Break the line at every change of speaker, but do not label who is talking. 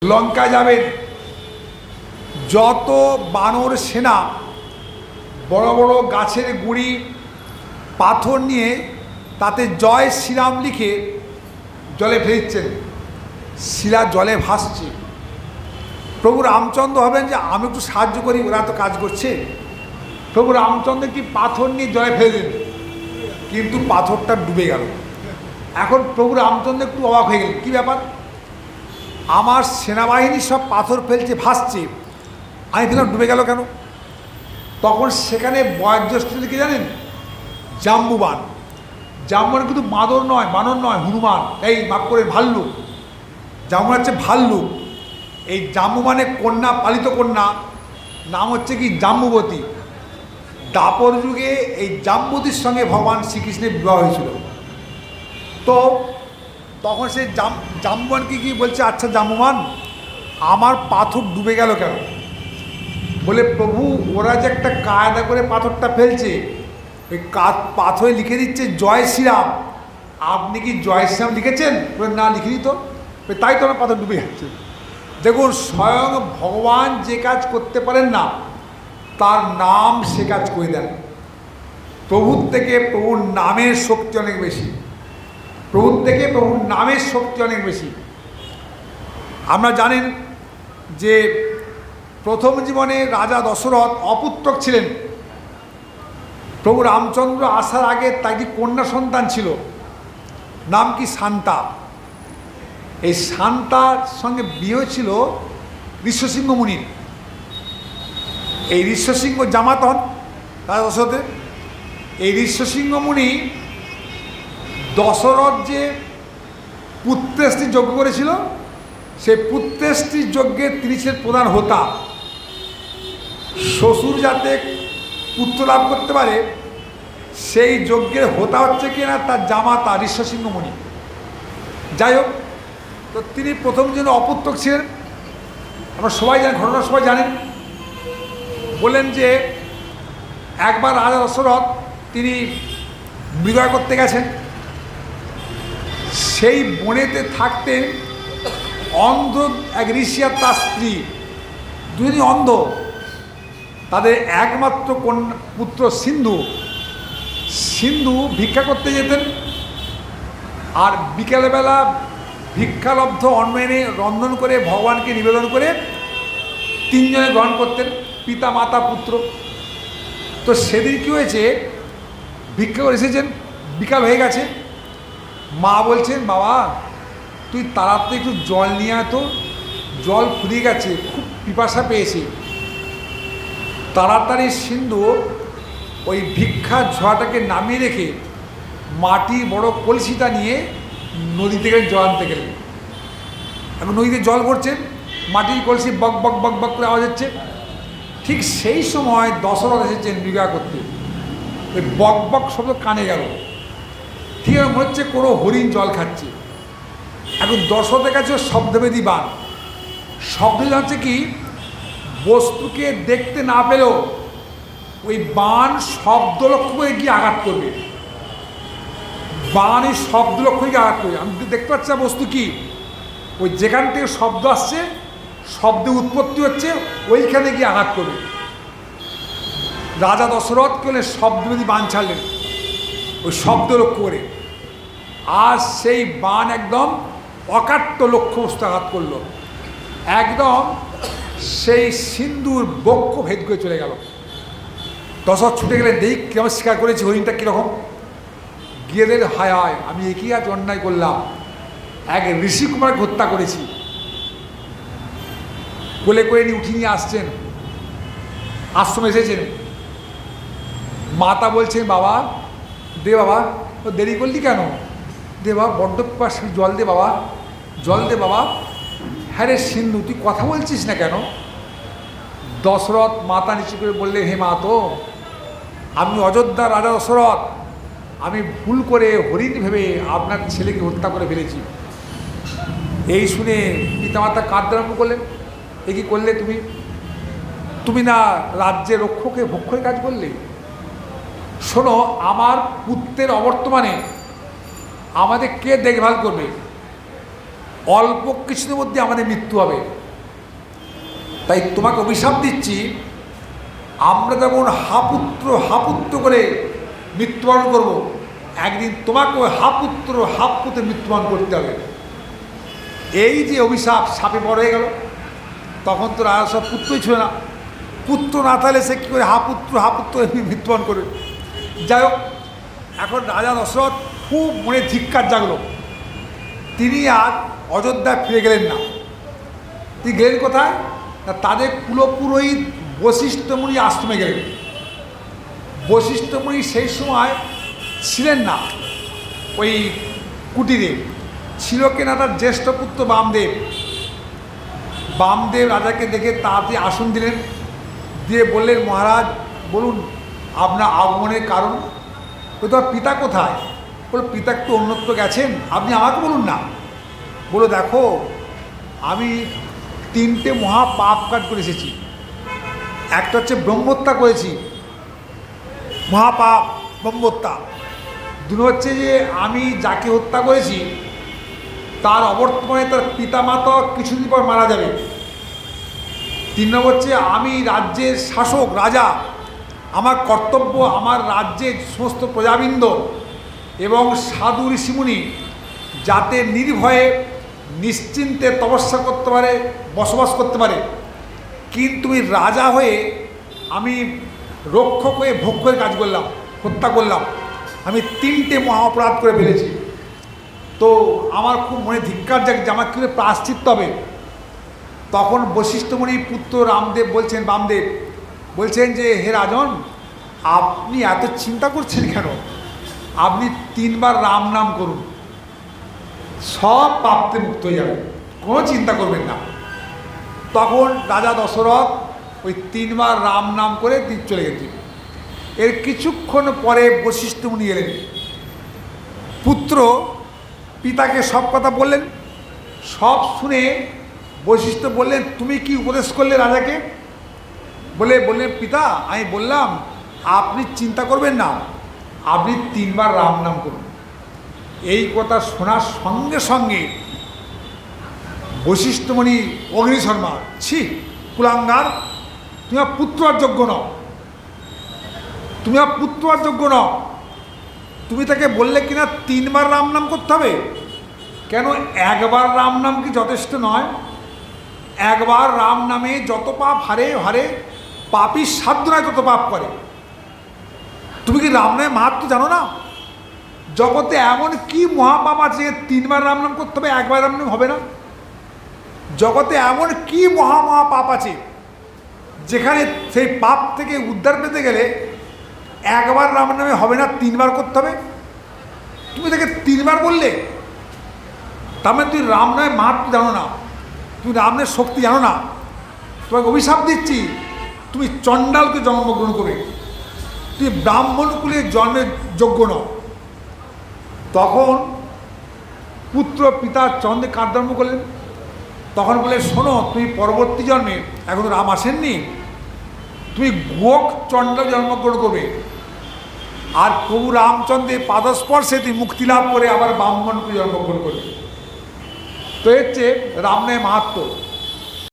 লঙ্কা যাবেন, যত বানর সেনা বড় বড় গাছের গুঁড়ি পাথর নিয়ে তাতে জয় শ্রীরাম লিখে জলে ফেলছেন, শিলা জলে ভাসছে। প্রভু রামচন্দ্র হবেন যে আমি একটু সাহায্য করি, ওরা তো কাজ করছে। প্রভু রামচন্দ্র কি পাথর নিয়ে জলে ফেলে দিলেন, কিন্তু পাথরটা ডুবে গেল। এখন প্রভু রামচন্দ্র একটু অবাক হয়ে গেলেন, কী ব্যাপার, আমার সেনাবাহিনী সব পাথর ফেলছে, ভাসছে, আমি ফেলাম ডুবে গেল কেন? তখন সেখানে বয়োজ্যেষ্ঠ লিখে জানেন জাম্বুবান। জাম্বুবান কিন্তু বাঁদর নয়, বানর নয়, হনুমান, এই মাপ করে ভাল্লুক। জাম্বুবান হচ্ছে ভাল্লুক। এই জাম্বুবানের কন্যা, পালিত কন্যা নাম হচ্ছে কি জাম্বুবতী। দাপর যুগে এই জাম্বুবতীর সঙ্গে ভগবান শ্রীকৃষ্ণের বিবাহ হয়েছিল। তো তখন সে জাম্বুবানকে কি বলছে, আচ্ছা জাম্বুবান, আমার পাথর ডুবে গেল কেন? বলে প্রভু ওরা যে একটা কায়দা করে পাথরটা ফেলছে, ওই পাথরে লিখে দিচ্ছে জয় শ্রীরাম। আপনি কি জয় শ্রীরাম লিখেছেন? বলে না, লিখিনি তো। তাই তো আমার পাথর ডুবে যাচ্ছে। দেখুন, স্বয়ং ভগবান যে কাজ করতে পারেন না, তার নাম সে কাজ করে দেন। প্রভুর থেকে প্রভুর নামের শক্তি অনেক বেশি, প্রভুর থেকে প্রভুর নামের শক্তি অনেক বেশি। আমরা জানেন যে প্রথম জীবনে রাজা দশরথ অপুত্রক ছিলেন। প্রভু রামচন্দ্র আসার আগে তার কি কন্যা সন্তান ছিল, নাম কি শান্তা। এই শান্তার সঙ্গে বিয়ে ছিল ঋষ্যসিংহ মুনির। এই ঋষ্যসিংহ জামাত হন রাজা দশরথের। এই ঋষ্যসিংহ মুনি দশরথ যে পুত্রেষ্টি যজ্ঞ করেছিল, সেই পুত্রেষ্টি যজ্ঞের তিনি ছিলেন প্রধান হোতা। শ্বশুর যাতে পুত্র লাভ করতে পারে, সেই যজ্ঞের হোতা হচ্ছে কি না তার জামাতা ঋষ্যসিংহ মুনি। যাই হোক, তো তিনি প্রথম যেন অপুত্রক ছিলেন। আমরা সবাই জানেন, ঘটনা সবাই জানেন। বললেন যে একবার রাজা দশরথ তিনি মৃগয়া করতে গেছেন। সেই বনেতে থাকতেন অন্ধ এক ঋষি আর তার স্ত্রী, দুজনই অন্ধ। তাদের একমাত্র পুত্র সিন্ধু। সিন্ধু ভিক্ষা করতে যেতেন, আর বিকেলবেলা ভিক্ষালব্ধ অন্ন এনে রন্ধন করে ভগবানকে নিবেদন করে তিনজনে গ্রহণ করতেন, পিতা মাতা পুত্র। তো সেদিন কী হয়েছে, ভিক্ষা করে এসেছেন, বিকাল হয়ে গেছে। মা বলছেন, বাবা তুই তাড়াতাড়ি একটু জল নিয়ে আয় তো, জল ফুরিয়ে গেছে, খুব পিপাসা পেয়েছে। তাড়াতাড়ি সিন্ধু ওই ভিক্ষা ঝোড়াটাকে নামিয়ে রেখে মাটির বড় কলসিটা নিয়ে নদী থেকে জল আনতে গেলেন। এখন নদীতে জল ভরছেন, মাটির কলসি বক বক বক বক করে আওয়াজ হচ্ছে। ঠিক সেই সময় দশরথ এসেছেন মৃগয়া করতে। ওই বক বক শব্দ কানে গেল, ঠিক মনে হচ্ছে কোনো হরিণ জল খাচ্ছে। এখন দশরথের কাছে শব্দভেদী বান। শব্দভেদী হচ্ছে কি, বস্তুকে দেখতে না পেলেও ওই বান শব্দ লক্ষ্য করে গিয়ে আঘাত করবে। বান এই শব্দ লক্ষ্য গিয়ে আঘাত করবে। আমি দেখতে পাচ্ছি না বস্তু কি, ওই যেখান থেকে শব্দ আসছে, শব্দে উৎপত্তি হচ্ছে, ওইখানে গিয়ে আঘাত করবে। রাজা দশরথ কেন শব্দভেদী বান ছাড়লেন ওই শব্দ লক্ষ্য করে, আর সেই বান একদম অকাট্য লক্ষ্যবস্তু আঘাত করলো। একদম সেই সিন্ধুর বক্ষ ভেদ করে চলে গেল। দশরথ ছুটে গেলেন, দেখ কেমন স্বীকার করেছি, হরিণটা কীরকম। গিয়ে দিলেন, হায় হায়, আমি একই আজ অন্যায় করলাম, এক ঋষি কুমারকে হত্যা করেছি। কোলে করে নিয়ে উঠিয়ে নিয়ে আসছেন, আশ্রমে এসেছেন। মাতা বলছেন, বাবা দে, বাবা ও দেরি করলি কেন, দে বাবা, বড্ড পিপাসা, জল দে বাবা, জল দে বাবা। হ্যাঁ রে সিন্ধু, তুই কথা বলছিস না কেন? দশরথ মাথা নিচু করে বললে, হে মা, তো আমি অযোধ্যার রাজা দশরথ, আমি ভুল করে হরিণ ভেবে আপনার ছেলেকে হত্যা করে ফেলেছি। এই শুনে পিতামাতা কাঁদতে আরম্ভ করলেন, এ কী করলে তুমি? তুমি না রাজ্যের রক্ষকে ভক্ষই কাজ করলে? শোনো, আমার পুত্রের অবর্তমানে আমাদের কে দেখভাল করবে? অল্প কিছুর মধ্যে আমাদের মৃত্যু হবে। তাই তোমাকে অভিশাপ দিচ্ছি, আমরা যেমন হাপুত্র করে মৃত্যুবরণ করব, একদিন তোমাকে হাপুত্রে মৃত্যুবরণ করতে হবে। এই যে অভিশাপ সাপে বড় হয়ে গেল। তখন তো রাজা সব পুত্রই ছিল না, পুত্র না থাকলে সে কী করে হাপুত্র মৃত্যুবরণ করবে। যাই হোক, এখন রাজা দশরথ খুব মনে ধিক্কার জাগলো। তিনি আর অযোধ্যায় ফিরে গেলেন না। তিনি গেলেন কোথায় না, তাদের কুলপুরোহিত বশিষ্ঠ মুনি আশ্রমে গেলেন। বশিষ্ঠ মুনি সেই সময় ছিলেন না ওই কুটিরে, ছিল কিনা তার জ্যেষ্ঠ পুত্র বামদেব। বামদেব রাজাকে দেখে তাড়াতাড়ি আসন দিলেন, দিয়ে বললেন, মহারাজ বলুন আপনার আগমনের কারণ। তো তোমার পিতা কোথায়? বলো, পিতা একটু অন্যত্র গেছেন, আপনি আমাকে বলুন না। বলো, দেখো আমি 3টে মহাপাপ কাজ করে এসেছি। একটা হচ্ছে ব্রহ্মহত্যা করেছি, মহাপাপ ব্রহ্মহত্যা। 2 হচ্ছে যে আমি যাকে হত্যা করেছি তার অবর্তমানে তার পিতামাতা কিছুদিন পর মারা যাবে। 3 নম্বর হচ্ছে আমি রাজ্যের শাসক, রাজা, আমার কর্তব্য আমার রাজ্যের সমস্ত প্রজাবৃন্দ এবং সাধু ঋষিমুনি যাতে নির্ভয়ে নিশ্চিন্তে তপস্যা করতে পারে, বসবাস করতে পারে। কিন্তু রাজা হয়ে আমি রক্ষক হয়ে ভক্ষের কাজ করলাম, হত্যা করলাম। আমি 3টে মহা অপরাধ করে ফেলেছি। তো আমার খুব মনে ধিক্কার জাগে যে আমার কী করে প্রায়শ্চিত্ত হবে। তখন বশিষ্ঠমুনির পুত্র রামদেব বলছেন, বামদেব বলছেন যে, হে রাজন, আপনি এত চিন্তা করছেন কেন? আপনি 3 বার রাম নাম করুন, সব পাপতে মুক্ত হয়ে যাবে, কোনো চিন্তা করবেন না। তখন রাজা দশরথ ওই 3 বার রাম নাম করে দ্বীপ চলে গেছে। এর কিছুক্ষণ পরে বশিষ্ঠ মুনি এলেন। পুত্র পিতাকে সব কথা বললেন। সব শুনে বশিষ্ঠ বললেন, তুমি কি উপদেশ করলে রাজাকে? বললেন, পিতা আমি বললাম আপনি চিন্তা করবেন না, আপনি 3 বার রাম নাম করুন। এই কথা শোনার সঙ্গে সঙ্গে বশিষ্ঠমণি অগ্নিশর্মা, ছি কুলাঙ্গার, তুমি আর পুত্র আর যোগ্য নও, তুমি আর পুত্র আর যোগ্য নও। তুমি তাকে বললে কিনা 3 বার রাম নাম করতে হবে। কেন 1 বার রাম নাম কি যথেষ্ট নয়? 1 বার রাম নামে যত পাপ হারে পাপী সাধ্য নয় তত পাপ করে। তুমি কি রাম নামে মাহাত্ম জানো না? জগতে এমন কি মহাপাপ আছে 3 বার রাম নাম করতে হবে, 1 বার রাম নাম হবে না? জগতে এমন কি মহাপাপ আছে যেখানে সেই পাপ থেকে উদ্ধার পেতে গেলে 1 বার রাম নামে হবে না, 3 বার করতে হবে। তুমি তাকে 3 বার বললে, তার মানে তুই রাম নামে মাহাত্ম জানো না, তুমি রাম নামের শক্তি জানো না। তোমাকে অভিশাপ দিচ্ছি, তুমি চণ্ডালকে জন্মগ্রহণ করবে, তুই ব্রাহ্মণ কুলে জন্মের যোগ্য নও। তখন পুত্র পিতার চন্দ্রে কার্যক্রম করলেন। তখন বলে, শোনো, তুমি পরবর্তী জন্মে, এখন রাম আসেননি, তুমি গোক চণ্ডাল জন্মগ্রহণ করবে, আর প্রভু রামচন্দ্রের পাদস্পর্শে তুমি মুক্তি লাভ করে আবার ব্রাহ্মণকে জন্মগ্রহণ করবে। তো হচ্ছে রাম নামে মাহাত্ম্য।